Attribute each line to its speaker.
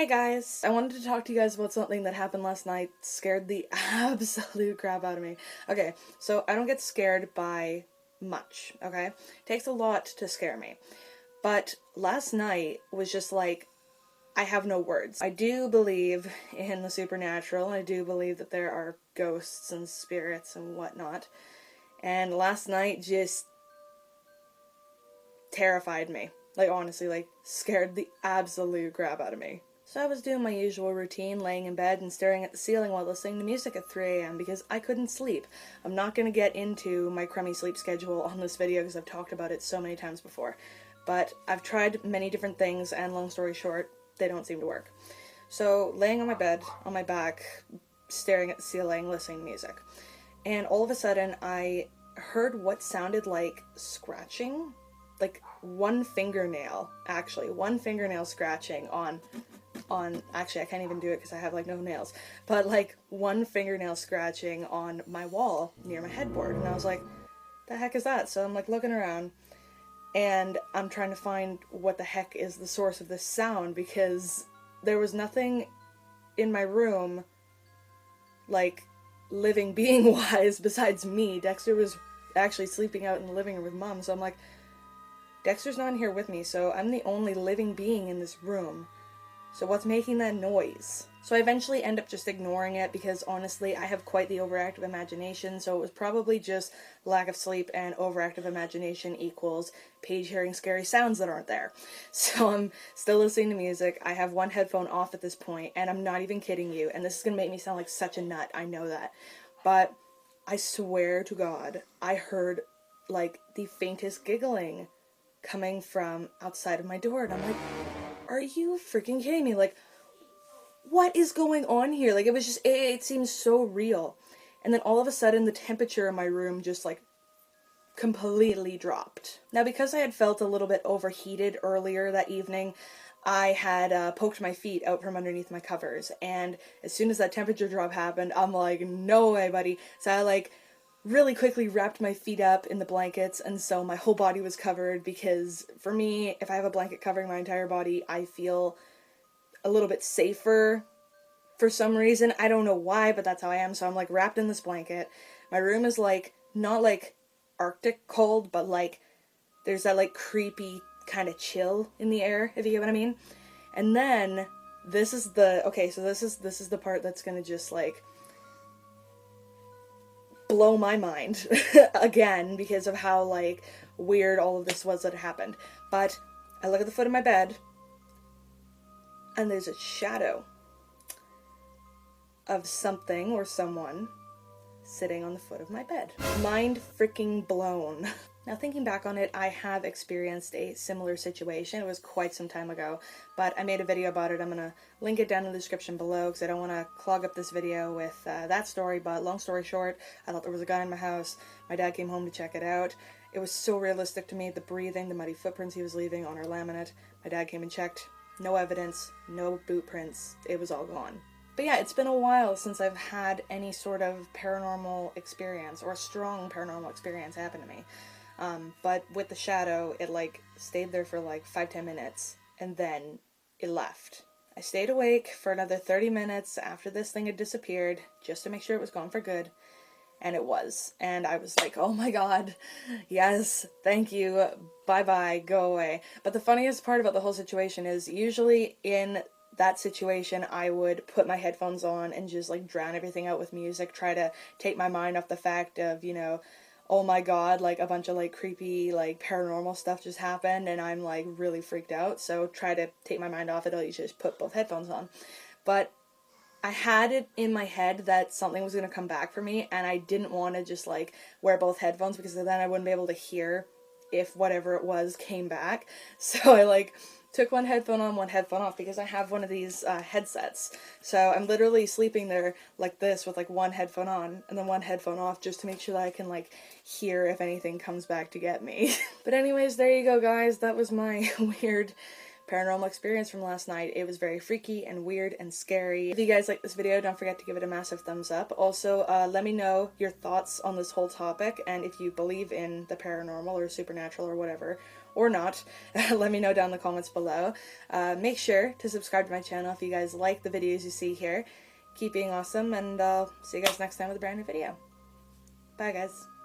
Speaker 1: guys, I wanted to talk to you guys about something that happened last night. Scared the absolute crap out of me. Okay, so I don't get scared by much, okay? It takes a lot to scare me. But last night was just like, I have no words. I do believe in the supernatural. I do believe that there are ghosts and spirits and whatnot. And last night just terrified me. Like, honestly, like, scared the absolute crap out of me. So I was doing my usual routine, laying in bed and staring at the ceiling while listening to music at 3 a.m. because I couldn't sleep. I'm not going to get into my crummy sleep schedule on this video because I've talked about it so many times before. But I've tried many different things, and long story short, they don't seem to work. So, laying on my bed, on my back, staring at the ceiling, listening to music. And all of a sudden, I heard what sounded like scratching. Like, one fingernail scratching on actually I can't even do it because I have like no nails, but like one fingernail scratching on my wall near my headboard, and I was like, the heck is that? So I'm like looking around and I'm trying to find what the heck is the source of this sound, because there was nothing in my room like living being wise besides me. Dexter was actually sleeping out in the living room with Mom, so I'm like, Dexter's not in here with me, so I'm the only living being in this room. So what's making that noise? So I eventually end up just ignoring it because honestly I have quite the overactive imagination, so it was probably just lack of sleep, and overactive imagination equals Paige hearing scary sounds that aren't there. So I'm still listening to music. I have one headphone off at this point, and I'm not even kidding you, and this is gonna make me sound like such a nut, I know that. But I swear to God, I heard like the faintest giggling coming from outside of my door, and I'm like, are you freaking kidding me? Like, what is going on here? Like, it was just, it seems so real. And then all of a sudden, the temperature in my room just, like, completely dropped. Now, because I had felt a little bit overheated earlier that evening, I had poked my feet out from underneath my covers. And as soon as that temperature drop happened, I'm like, no way, buddy. So I, like, really quickly wrapped my feet up in the blankets, and so my whole body was covered, because for me, if I have a blanket covering my entire body, I feel a little bit safer for some reason. I don't know why, but that's how I am. So I'm like wrapped in this blanket. My room is like, not like Arctic cold, but like there's that like creepy kind of chill in the air, if you get what I mean. And then this is the, okay, so this is the part that's gonna just like blow my mind again because of how like weird all of this was that happened. But I look at the foot of my bed and there's a shadow of something or someone sitting on the foot of my bed. Mind freaking blown. Now, thinking back on it, I have experienced a similar situation. It was quite some time ago, but I made a video about it. I'm gonna link it down in the description below because I don't want to clog up this video with that story, but long story short, I thought there was a guy in my house. My dad came home to check it out. It was so realistic to me, the breathing, the muddy footprints he was leaving on our laminate. My dad came and checked. No evidence, no boot prints. It was all gone. But yeah, it's been a while since I've had any sort of paranormal experience or strong paranormal experience happen to me. But with the shadow, it like stayed there for like 5-10 minutes and then it left. I stayed awake for another 30 minutes after this thing had disappeared just to make sure it was gone for good. And it was. And I was like, oh my God, yes, thank you, bye-bye, go away. But the funniest part about the whole situation is usually in that situation, I would put my headphones on and just like drown everything out with music, try to take my mind off the fact of, you know, oh my God, like a bunch of like creepy, like paranormal stuff just happened and I'm like really freaked out. So try to take my mind off it, I'll usually just put both headphones on. But I had it in my head that something was going to come back for me, and I didn't want to just like wear both headphones because then I wouldn't be able to hear if whatever it was came back. So I like took one headphone on, one headphone off, because I have one of these headsets. So I'm literally sleeping there like this with like one headphone on and then one headphone off just to make sure that I can like hear if anything comes back to get me. But anyways, there you go guys, that was my weird paranormal experience from last night. It was very freaky and weird and scary. If you guys like this video, don't forget to give it a massive thumbs up. Also, let me know your thoughts on this whole topic, and if you believe in the paranormal or supernatural or whatever, or not, let me know down in the comments below. Make sure to subscribe to my channel if you guys like the videos you see here. Keep being awesome, and I'll see you guys next time with a brand new video. Bye, guys.